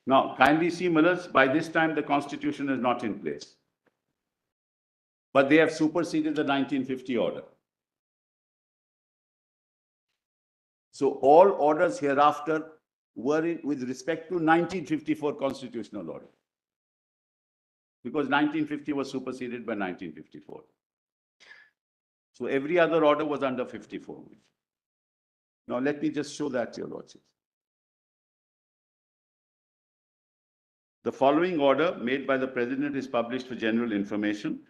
Now, kindly see, Millers, by this time the constitution is not in place. But they have superseded the 1950 order. So all orders hereafter were with respect to 1954 constitutional order. Because 1950 was superseded by 1954. So every other order was under 54. Now let me just show that to your lordships. The following order made by the President is published for general information.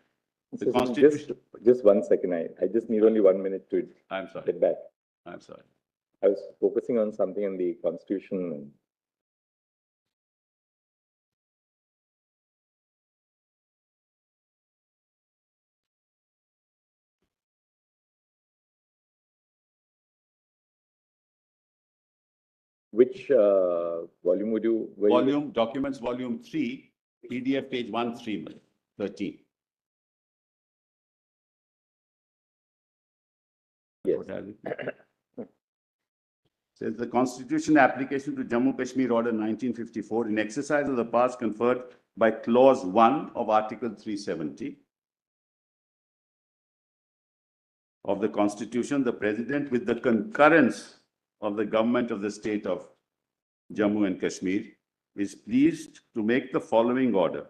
The Constitution... Just 1 second. I just need only 1 minute to I'm sorry. get back. I'm sorry. I was focusing on something in the Constitution. Which volume would you... Volume, documents, volume 3, PDF page 1313. Yes. Says the Constitution application to Jammu Kashmir Order 1954 in exercise of the powers conferred by Clause 1 of Article 370 of the Constitution, the President, with the concurrence of the government of the state of Jammu and Kashmir, is pleased to make the following order.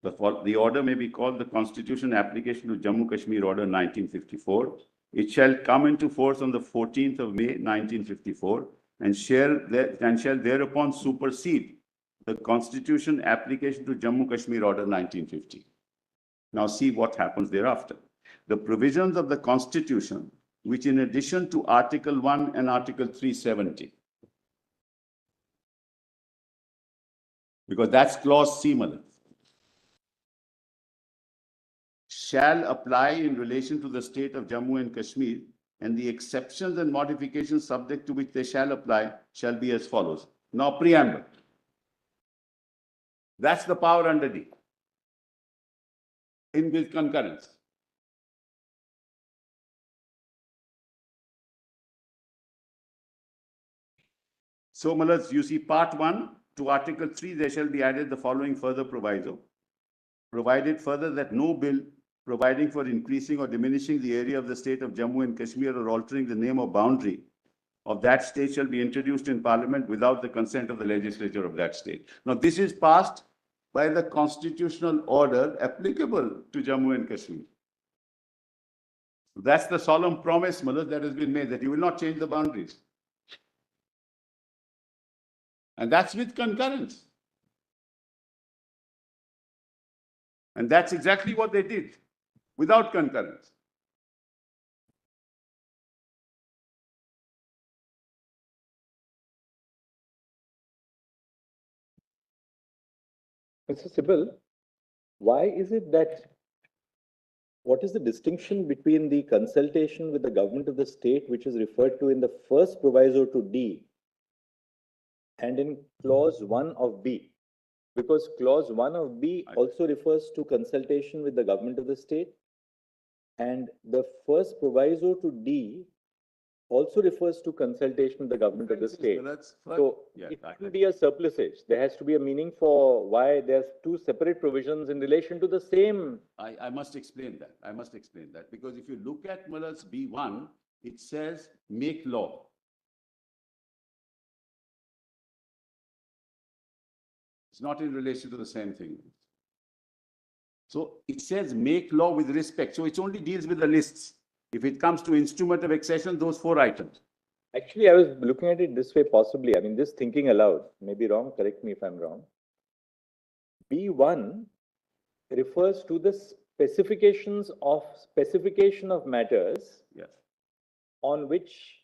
The order may be called the Constitution application to Jammu Kashmir Order 1954. It shall come into force on the 14th of May 1954 and shall thereupon supersede the Constitution application to Jammu Kashmir Order 1950. Now see what happens thereafter. The provisions of the Constitution, which in addition to Article 1 and Article 370, because that's Clause C, shall apply in relation to the state of Jammu and Kashmir, and the exceptions and modifications subject to which they shall apply shall be as follows. Now, preamble. That's the power under D. In with concurrence. So, Mullahs, you see part 1 to Article 3, there shall be added the following further proviso. Provided further that no bill providing for increasing or diminishing the area of the state of Jammu and Kashmir or altering the name or boundary of that state shall be introduced in Parliament without the consent of the legislature of that state. Now, this is passed by the constitutional order applicable to Jammu and Kashmir. That's the solemn promise, Mullah, that has been made, that you will not change the boundaries. And that's with concurrence. And that's exactly what they did, without concurrence. Mr. Sibal, why is it that, what is the distinction between the consultation with the government of the state, which is referred to in the first proviso to D, and in clause 1 of B? Because clause 1 of B also refers to consultation with the government of the state, and the first proviso to D also refers to consultation with the government of the state. So it can be a surplusage. There has to be a meaning for why there's two separate provisions in relation to the same. I must explain that. I must explain that. Because if you look at Muller's B1, it says make law. It's not in relation to the same thing. So it says make law with respect. So it only deals with the lists. If it comes to instrument of accession, those 4 items. Actually, I was looking at it this way, possibly. I mean, just thinking aloud. Maybe wrong. Correct me if I'm wrong. B1 refers to the specification of matters, yes, on which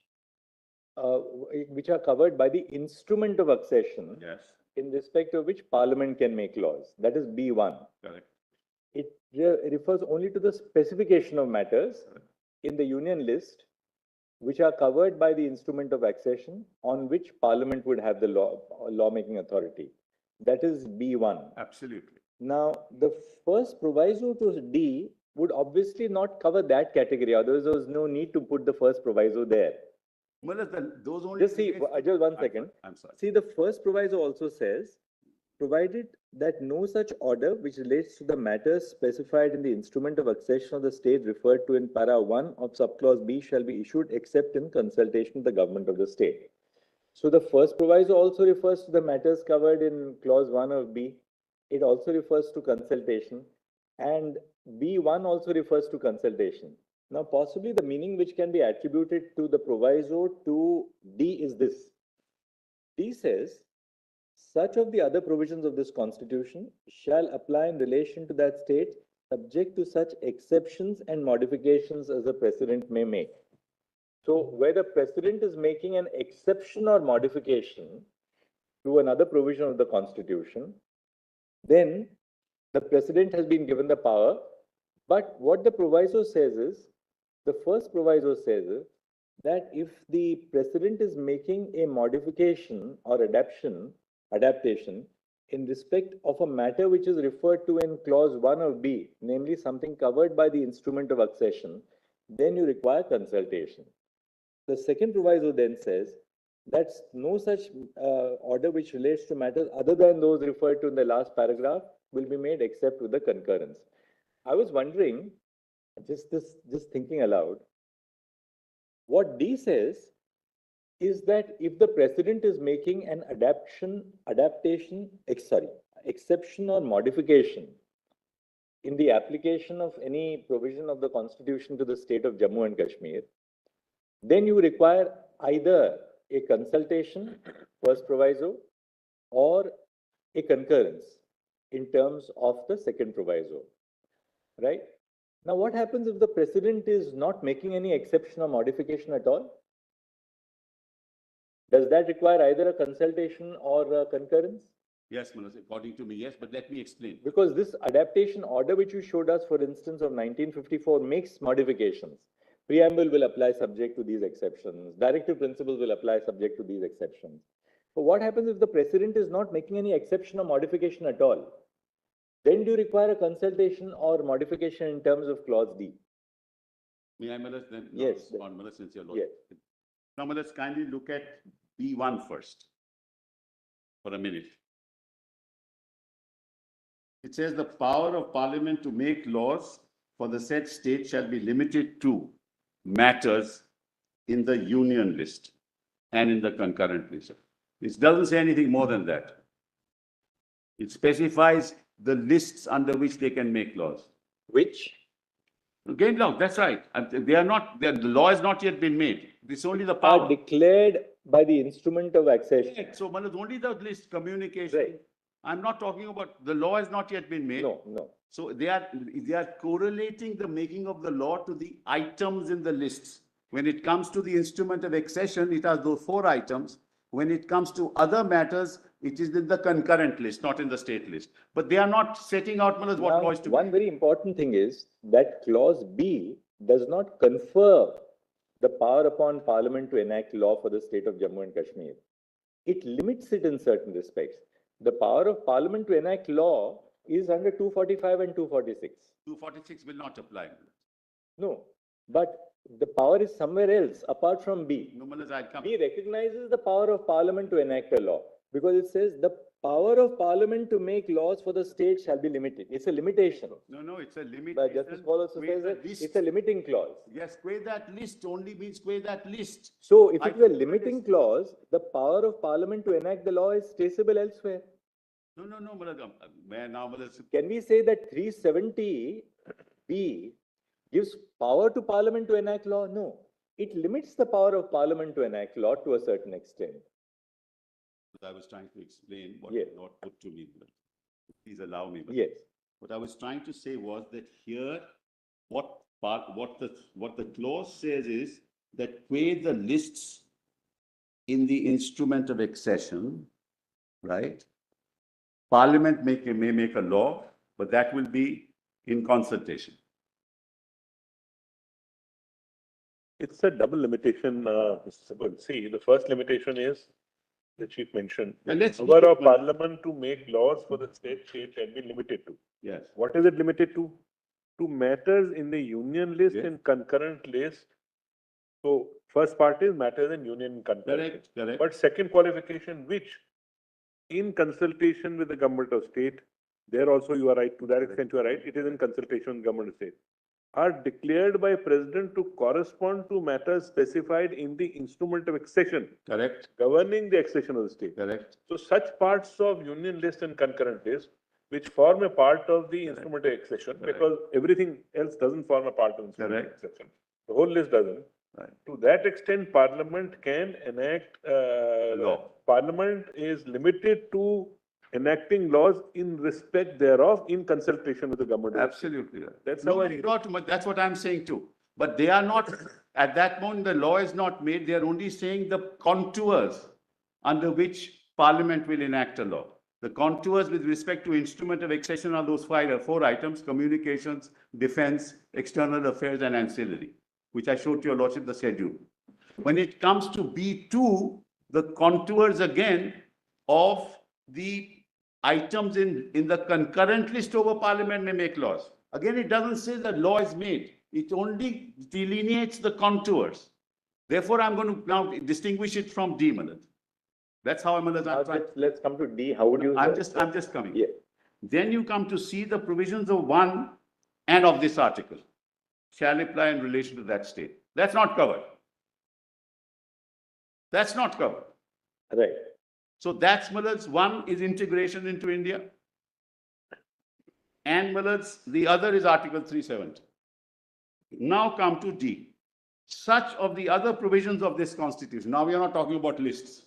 are covered by the instrument of accession, yes, in respect of which Parliament can make laws. That is B1. correct. It refers only to the specification of matters in the union list, which are covered by the instrument of accession, on which Parliament would have the lawmaking authority. That is B1. Absolutely. Now, the first proviso to D would obviously not cover that category. Otherwise, there was no need to put the first proviso there. Well, those only. Just see, just one second. I'm sorry. See, the first proviso also says, provided that no such order which relates to the matters specified in the instrument of accession of the state referred to in para 1 of subclause B shall be issued except in consultation with the government of the state. So the first proviso also refers to the matters covered in clause 1 of B. It also refers to consultation, and B1 also refers to consultation. Now, possibly the meaning which can be attributed to the proviso to D is this. D says, such of the other provisions of this constitution shall apply in relation to that state, subject to such exceptions and modifications as the president may make. So where the president is making an exception or modification to another provision of the constitution, then the president has been given the power. But what the proviso says is, the first proviso says that if the president is making a modification or adaptation in respect of a matter which is referred to in clause 1 of B, namely something covered by the instrument of accession, then you require consultation. The second proviso then says that no such order which relates to matters other than those referred to in the last paragraph will be made except with the concurrence. I was wondering, just thinking aloud, what D says is that if the president is making an exception or modification in the application of any provision of the constitution to the state of Jammu and Kashmir, then you require either a consultation, first proviso, or a concurrence in terms of the second proviso, right? Now, what happens if the president is not making any exception or modification at all? Does that require either a consultation or a concurrence? Yes, Manoj, according to me, yes, but let me explain. Because this adaptation order which you showed us, for instance, of 1954 makes modifications. Preamble will apply subject to these exceptions. Directive principles will apply subject to these exceptions. But what happens if the president is not making any exception or modification at all? Then do you require a consultation or modification in terms of clause D? May I, Manoj, then? Yes. On Manoj, since you're Yes. Now, Manoj, kindly look at B1 first for a minute. It says the power of parliament to make laws for the said state shall be limited to matters in the union list and in the concurrent list. It doesn't say anything more than that. It specifies the lists under which they can make laws. Which? Again, no, that's right. The law has not yet been made. It's only the Are power. declared by the instrument of accession. Correct. So, Manoj, only the list communication. Right. I'm not talking about, the law has not yet been made. No. So they are correlating the making of the law to the items in the lists. When it comes to the instrument of accession, it has those 4 items. When it comes to other matters, it is in the concurrent list, not in the state list. But they are not setting out, Manoj, what law is to be. One very important thing is that clause B does not confer the power upon parliament to enact law for the state of Jammu and Kashmir. It limits it in certain respects. The power of parliament to enact law is under 245 and 246. 246 will not apply. No, but the power is somewhere else apart from B. No, Manoj, I'll come. B recognizes the power of parliament to enact a law because it says the power of parliament to make laws for the state shall be limited. It's a limitation. No, it's a limitation. But Justice Paul also says that it's a limiting clause. Yes, square that list only means square that list. So if it's a limiting clause, the power of parliament to enact the law is traceable elsewhere. No, Manoj, Manoj. Can we say that 370B gives power to parliament to enact law? No. It limits the power of parliament to enact law to a certain extent. I was trying to explain what Yes. Lord put to me. Please allow me. Yes. What I was trying to say was that here, what the clause says is that where the lists in the instrument of accession, right? Parliament may make a law, but that will be in consultation. It's a double limitation, Mr. Sabal. See, the first limitation is the chief mentioned. And let's Power look of at- parliament to make laws for the state shall be limited to. Yes. What is it limited to? To matters in the union list Yes. and concurrent list So first part is matters in union concurrence. Correct, correct. But second qualification, which in consultation with the government of state, there also you are right, to that extent you are right, it is in consultation with government of state, are declared by president to correspond to matters specified in the instrument of accession Correct, governing the accession of the state. correct. So such parts of union list and concurrent list, which form a part of the instrument of accession, Correct. because everything else doesn't form a part of instrument of Correct. accession. The whole list doesn't. Right. To that extent, Parliament can enact, Law. Parliament is limited to enacting laws in respect thereof in consultation with the government. Absolutely right. That's No, how I read it. not, that's what I'm saying too. But they are not, at that moment, the law is not made. They are only saying the contours under which Parliament will enact a law. The contours with respect to instrument of accession are those four items: communications, defense, external affairs, and ancillary, which I showed to your lordship the schedule. When it comes to B2, the contours again of the items in the concurrent list over Parliament may make laws. Again, it doesn't say that law is made. It only delineates the contours. Therefore, I'm going to now distinguish it from D, Malad. That's how I'm Now trying. let's come to D. How would you? I'm just coming. Yeah. Then you come to see the provisions of 1 and of this article shall apply in relation to that state. That's not covered. That's not covered. Right. So that's Millard's. 1 is integration into India. And Millard's, the other is Article 370. Now come to D. Such of the other provisions of this constitution. Now we are not talking about lists.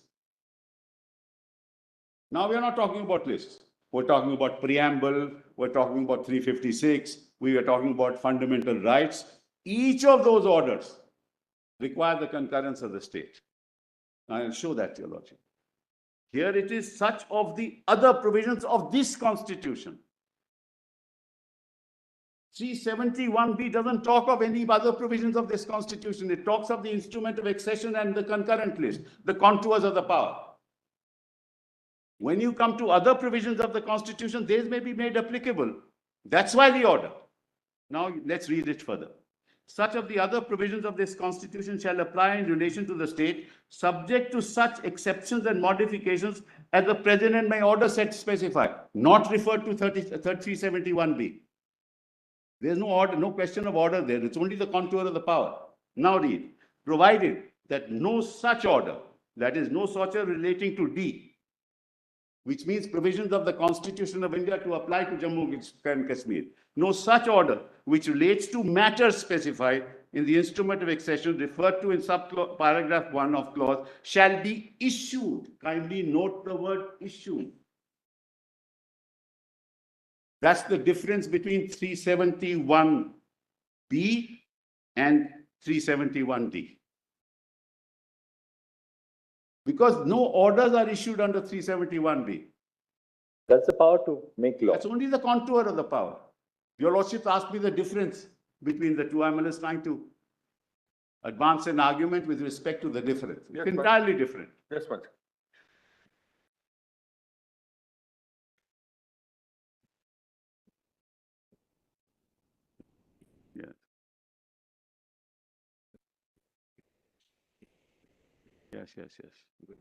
Now we are not talking about lists. We're talking about preamble. We're talking about 356. We are talking about fundamental rights. Each of those orders require the concurrence of the state. I'll show that to your lordship. Here it is such of the other provisions of this constitution. 371B doesn't talk of any other provisions of this constitution. It talks of the instrument of accession and the concurrent list, the contours of the power. When you come to other provisions of the constitution, these may be made applicable. That's why the order. Now let's read it further. Such of the other provisions of this constitution shall apply in relation to the state, subject to such exceptions and modifications as the president may order set specify, not referred to 371B. There's no order, no question of order there. It's only the contour of the power. Now read, provided that no such order, that is no such order relating to D, which means provisions of the Constitution of India to apply to Jammu and Kashmir. No such order which relates to matters specified in the instrument of accession referred to in paragraph 1 of clause shall be issued. Kindly note the word issued. That's the difference between 371B and 371D. Because no orders are issued under 371B. That's the power to make law. That's only the contour of the power. Your lordship asked me the difference between the two. I'm just trying to advance an argument with respect to the difference. It's Yes, entirely different. Yes, ma'am. Yeah. Yes.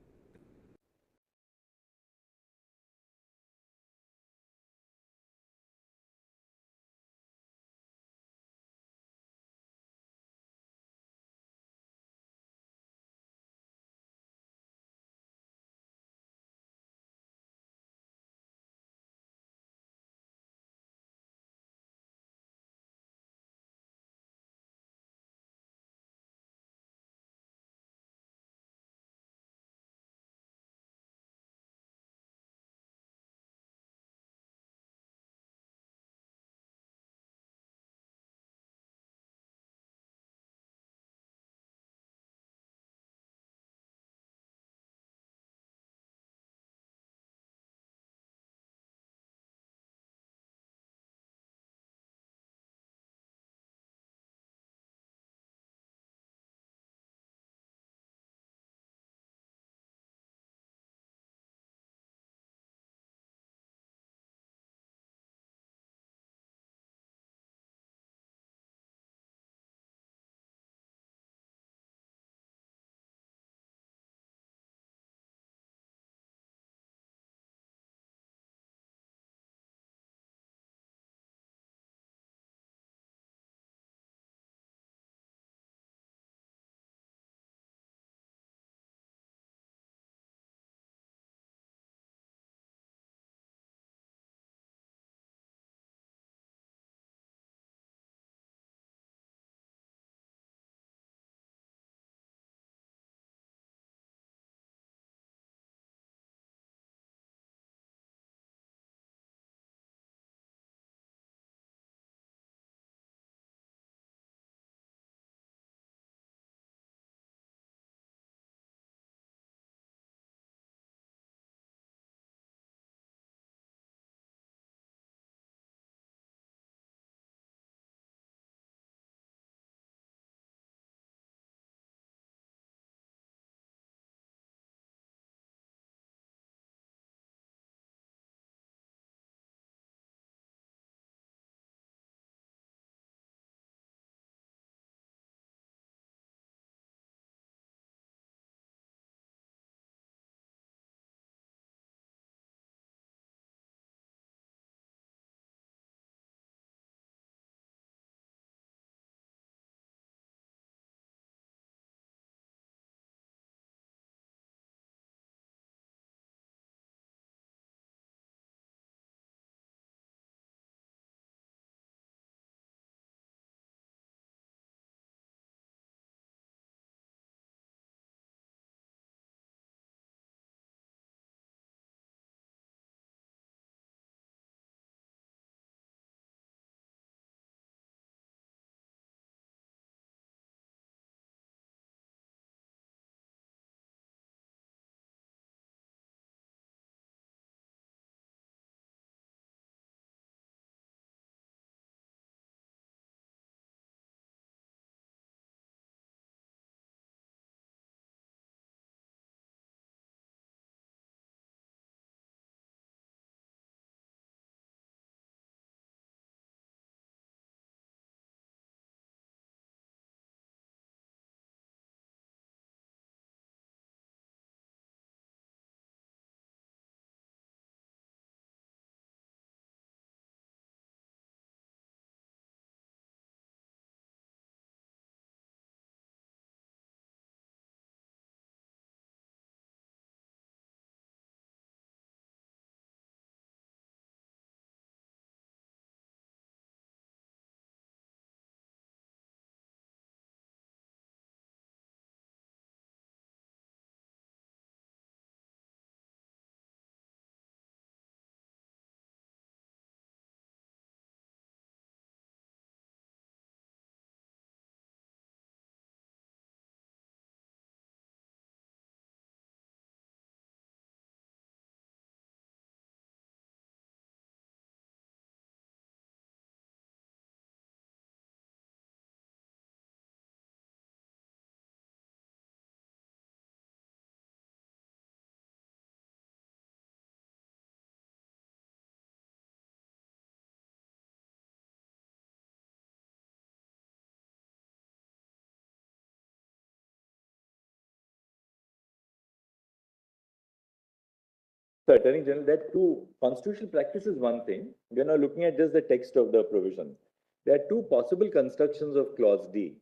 So, Attorney General, that too, constitutional practice is one thing. We are now looking at just the text of the provision. There are two possible constructions of clause D.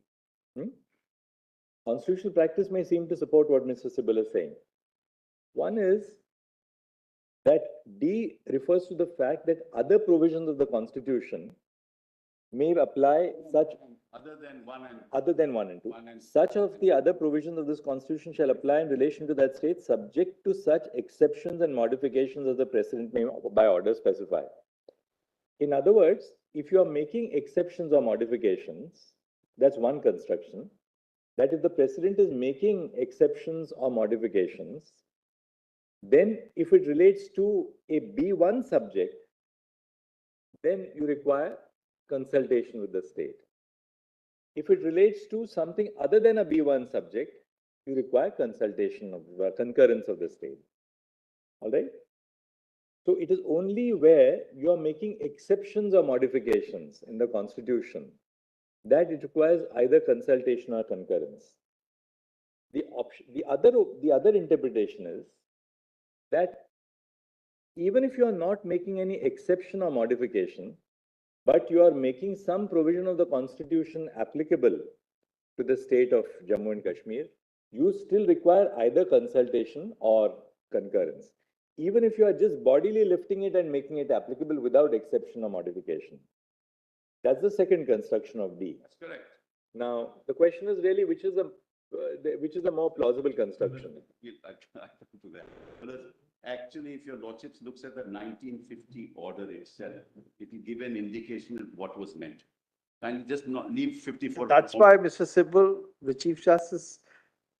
Constitutional practice may seem to support what Mr. Sibal is saying. One is that D refers to the fact that other provisions of the Constitution may apply such Other than one and. other than 1 and 2. One and- Such of the other provisions of this Constitution shall apply in relation to that state, subject to such exceptions and modifications as the President may by order specify. In other words, if you are making exceptions or modifications, that's one construction. That if the President is making exceptions or modifications, then if it relates to a B1 subject, then you require consultation with the state. If it relates to something other than a B1 subject, you require consultation of concurrence of the state. All right? So it is only where you are making exceptions or modifications in the Constitution that it requires either consultation or concurrence. The other interpretation is that even if you are not making any exception or modification, but you are making some provision of the Constitution applicable to the state of Jammu and Kashmir, you still require either consultation or concurrence, even if you are just bodily lifting it and making it applicable without exception or modification. That's the second construction of D. That's correct. Now, the question is really which is a more plausible construction? I come to that. Because actually, if your lordship looks at the 1950 order itself, it will give an indication of what was meant. And just not leave 54. That's why, Mr. Sibal, the Chief Justice,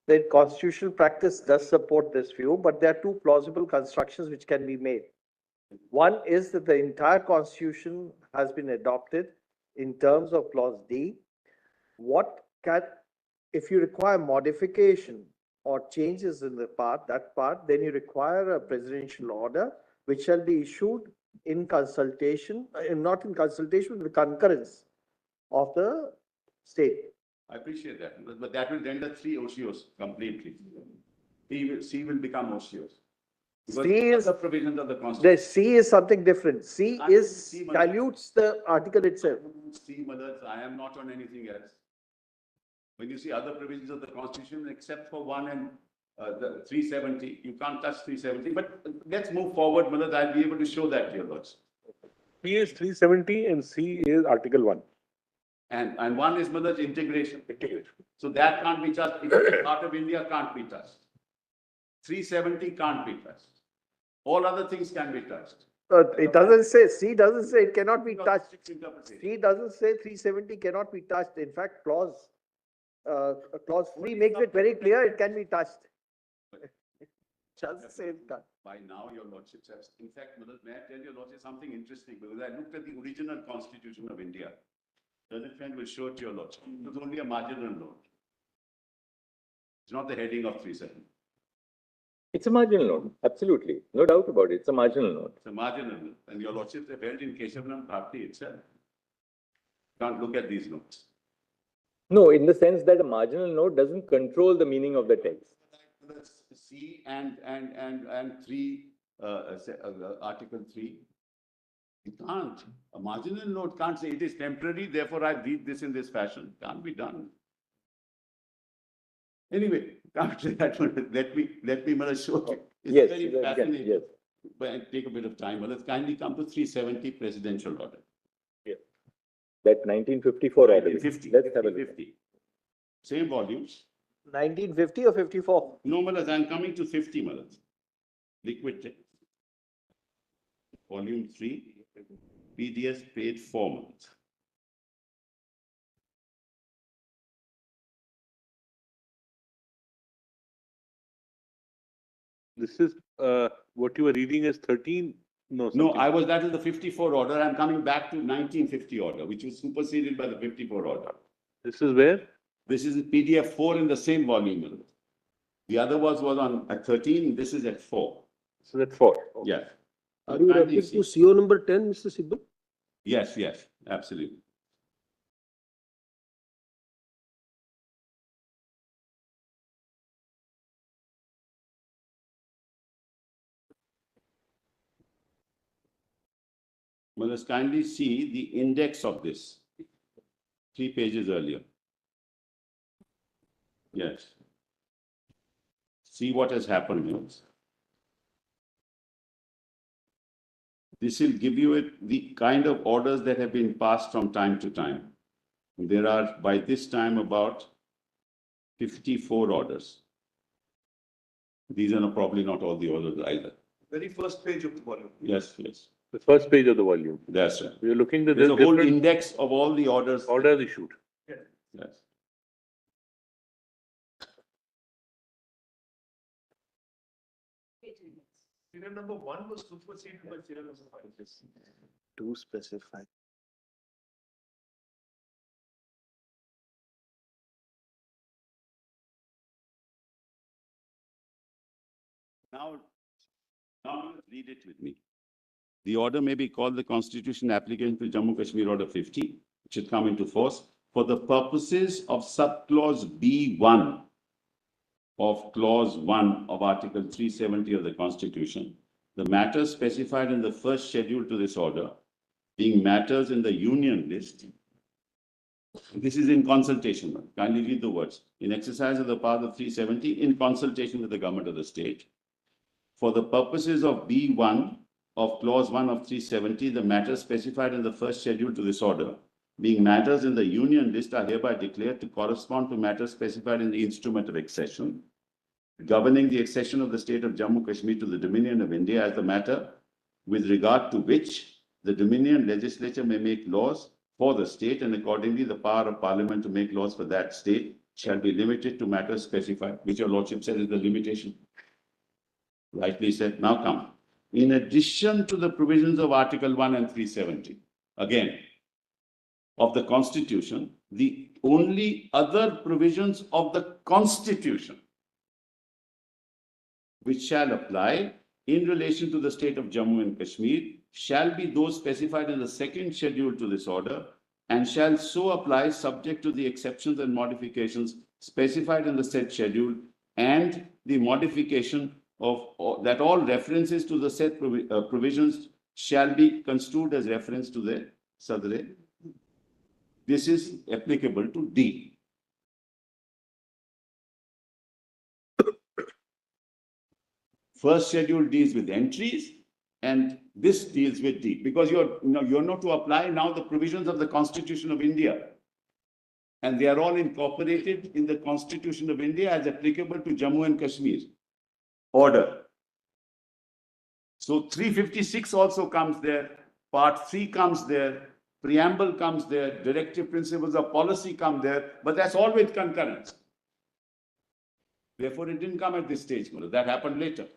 said constitutional practice does support this view, but there are two plausible constructions which can be made. One is that the entire Constitution has been adopted in terms of clause D. If you require modification or changes in that part, then you require a presidential order which shall be issued in consultation, not in consultation, with concurrence of the state. I appreciate that, but that will render three OCOs completely. C will become OCOs. Because C is- other provisions of the The Constitution. C is something different. C I is see, Madam. dilutes the article itself. See, Mother, I am not on anything else. When you see other provisions of the Constitution, except for one and the 370, you can't touch 370, but let's move forward, Mother, I'll be able to show that to your lords. P is 370 and C is Article 1. And one is, Mother, integration. So that can't be touched. If it's part of India, can't be touched. 370 can't be touched. All other things can be touched. It doesn't say, C doesn't say it cannot be touched. Six interpretation. C doesn't say 370 cannot be touched. In fact, clause 3 makes it very clear it can be touched. Doesn't say it can't. By now, your lordships have, in fact, Mother, may I tell your lordship something interesting? Because I looked at the original Constitution of India. Learned friend will show it to your lordship. It was only a marginal note. It's not the heading of 370. It's a marginal note, absolutely. No doubt about it. It's a marginal note. It's a marginal note. And your lordships have held in Keshavanam Bharti itself. Can't look at these notes. No, in the sense that a marginal note doesn't control the meaning of the text. C and 3, Article 3. It can't. A marginal note can't say it is temporary, therefore I read this in this fashion. Can't be done. Anyway, come to that one. Let me Mother, show you. It's Yes, very again, fascinating. yes. But I take a bit of time. Well, let's kindly come to 370 presidential order. That 1954 order. 1950. Let's have a look. 50. Same volumes. 1950 or 54? No, Malas, I'm coming to 50, Malas. Liquid text. Volume 3, PDS page 4, Malas. This is, what you were reading as 13? No, No, something. that is the 54 order. I'm coming back to 1950 order, which was superseded by the 54 order. This is where? This is PDF 4 in the same volume. Malas. The other was on at 13, this is at 4. This is at 4. Yeah. Are you Kindly referring see. to CO number 10, Mr. Sidhu? Yes, absolutely. Well, let's kindly see the index of this. 3 pages earlier. Yes. See what has happened here. This will give you the kind of orders that have been passed from time to time. There are, by this time, about 54 orders. These are probably not all the orders either. Very first page of the volume. Yes, yes, The first page of the volume. that's right. We are looking at There's a whole different index of all the orders. orders issued. Yes. Serial number 1 was superseded by serial number 5. To specify. Now read it with me. The order may be called the Constitution Application to Jammu Kashmir Order 50, which should come into force for the purposes of subclause B1 of clause 1 of Article 370 of the Constitution. The matters specified in the first schedule to this order, being matters in the union list. This is in consultation. Kindly read the words. In exercise of the power of 370, in consultation with the government of the state. For the purposes of B1 of clause 1 of 370, the matters specified in the first schedule to this order, being matters in the union list, are hereby declared to correspond to matters specified in the instrument of accession, governing the accession of the state of Jammu Kashmir to the Dominion of India as the matter with regard to which the Dominion legislature may make laws for the state, and accordingly the power of Parliament to make laws for that state shall be limited to matters specified, which your lordship said is the limitation. Rightly said. Now come. In addition to the provisions of Article 1 and 370, again, of the Constitution, the only other provisions of the Constitution which shall apply in relation to the state of Jammu and Kashmir shall be those specified in the second schedule to this order, and shall so apply subject to the exceptions and modifications specified in the said schedule, and the modification of that all references to the said provisions shall be construed as reference to the Sadre. This is applicable to D. First schedule deals with entries, and this deals with D, because you're not to apply now the provisions of the Constitution of India, and they are all incorporated in the Constitution of India as applicable to Jammu and Kashmir order. So 356 also comes there, Part 3 comes there, preamble comes there, directive principles of policy come there, but that's all with concurrence. Therefore, it didn't come at this stage. That happened later.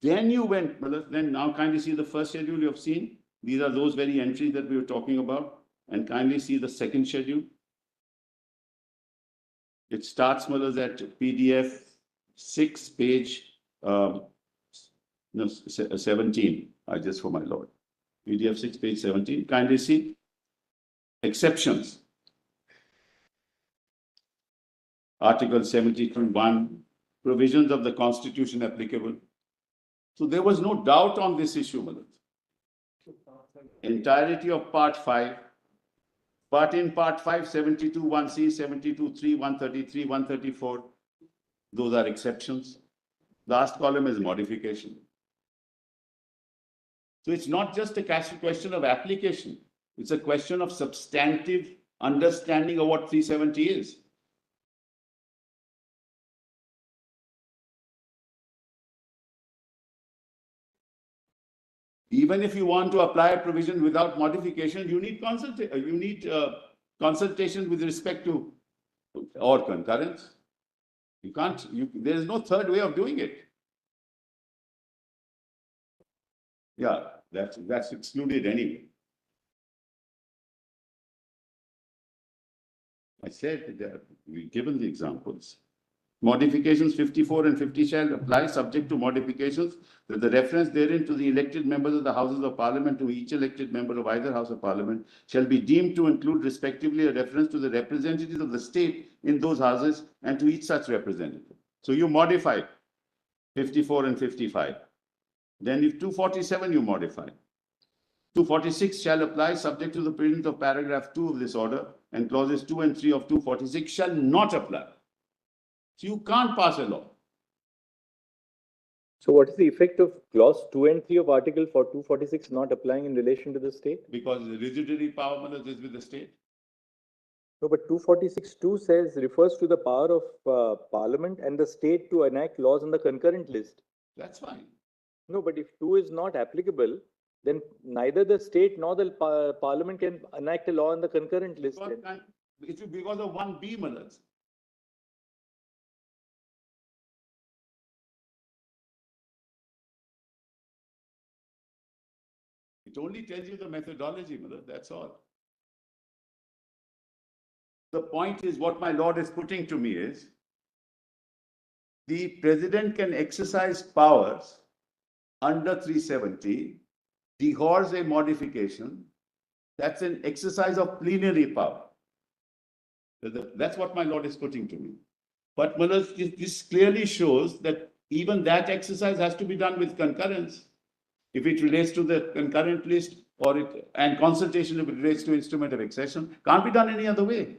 Then you went, then now kindly see the first schedule you have seen. These are those very entries that we were talking about. And kindly see the second schedule. It starts, at PDF 6, page 17. Just for my lord. PDF 6, page 17. Kindly see exceptions. Article 72(1), provisions of the Constitution applicable. So there was no doubt on this issue, Madam. Entirety of Part 5. But in Part 5, 72(1)(c), 72(3), 133, 134, those are exceptions. Last column is modification. So it's not just a question of application. It's a question of substantive understanding of what 370 is. Even if you want to apply a provision without modification, you need consultation with respect to or concurrence. You can't. There is no third way of doing it. Yeah, that's excluded anyway. I said that we've given the examples. Modifications 54 and 50 shall apply subject to modifications with the reference therein to the elected members of the Houses of Parliament, to each elected member of either House of Parliament shall be deemed to include respectively a reference to the representatives of the state in those houses and to each such representative. So you modify. 54 and 55. Then if 247 you modify. 246 shall apply subject to the provisions of paragraph 2 of this order, and clauses 2 and 3 of 246 shall not apply. So you can't pass a law. So what is the effect of clause 2 and 3 of article 246 not applying in relation to the state? Because the residuary power is with the state. No, but 246(2) refers to the power of parliament and the state to enact laws on the concurrent list. That's fine. No, but if 2 is not applicable, then neither the state nor the parliament can enact a law on the concurrent list. then. It's because of 1B, Malaj. It only tells you the methodology, Malaj, that's all. The point is, what my lord is putting to me is, the president can exercise powers under 370, dehors a modification. That's an exercise of plenary power. That's what my lord is putting to me. But Malaj, this clearly shows that even that exercise has to be done with concurrence. If it relates to the concurrent list and consultation if it relates to instrument of accession, can't be done any other way.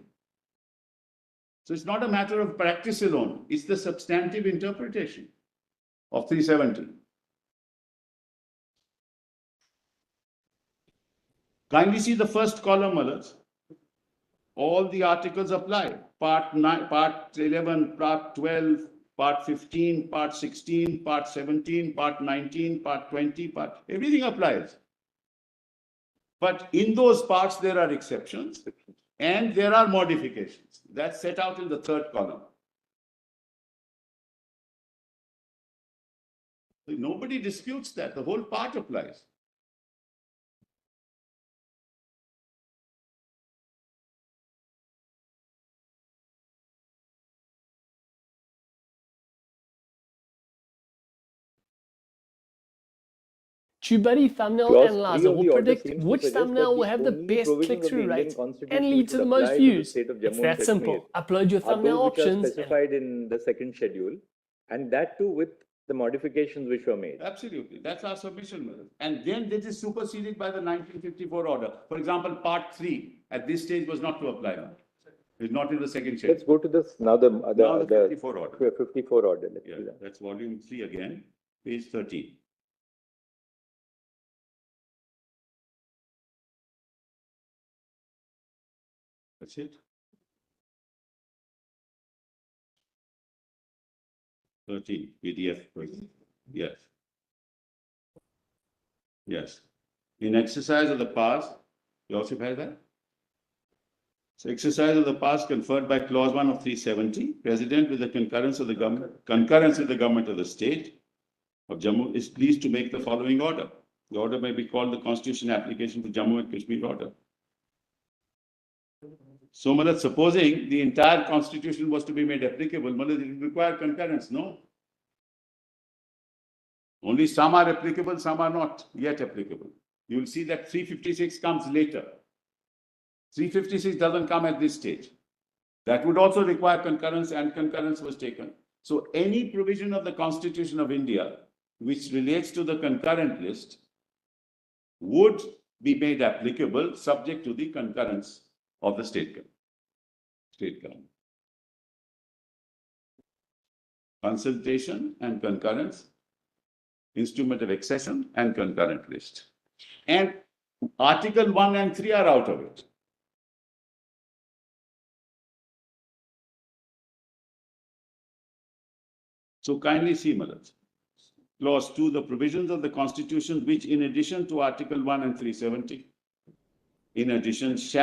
So it's not a matter of practice alone, it's the substantive interpretation of 370. Kindly see the first column, Malaj. All the articles apply. Part 9, Part 11, Part 12, Part 15, Part 16, Part 17, Part 19, Part 20, everything applies. But in those parts, there are exceptions and there are modifications. That's set out in the third column. Nobody disputes that. The whole part applies. TubeBuddy thumbnail Clause 3 analyzer of will the order predict seems to which suggest that thumbnail will have the only best provisions of the click-through Indian rate Constitution and which lead to would the most apply to the views. state of It's Jammu and that simple. Kashmir Upload your are thumbnail those which are options. specified in the second schedule, and that too with the modifications which were made. Absolutely. That's our submission, Malaj. And then this is superseded by the 1954 order. For example, Part 3 at this stage was not to apply. It's not in the second schedule. Let's go to this now the 54 order. 54 order. Let's Yeah, do that. that's volume 3 again, page 13. That's it. 13 PDF. Yes. Yes. In exercise of the powers, you also have that? So exercise of the powers conferred by clause 1 of 370, President with the concurrence of the government of the state of Jammu is pleased to make the following order. The order may be called the Constitution Application for Jammu and Kashmir Order. So, Malaj, supposing the entire constitution was to be made applicable, Malaj, it would require concurrence, no? Only some are applicable, some are not yet applicable. You will see that 356 comes later. 356 doesn't come at this stage. That would also require concurrence, and concurrence was taken. So any provision of the Constitution of India which relates to the concurrent list would be made applicable subject to the concurrence of the state government. Consultation and concurrence, instrument of accession and concurrent list. And Article 1 and 3 are out of it. So kindly see, Malaj. Clause 2, the provisions of the Constitution which in addition to Article 1 and 370, in addition shall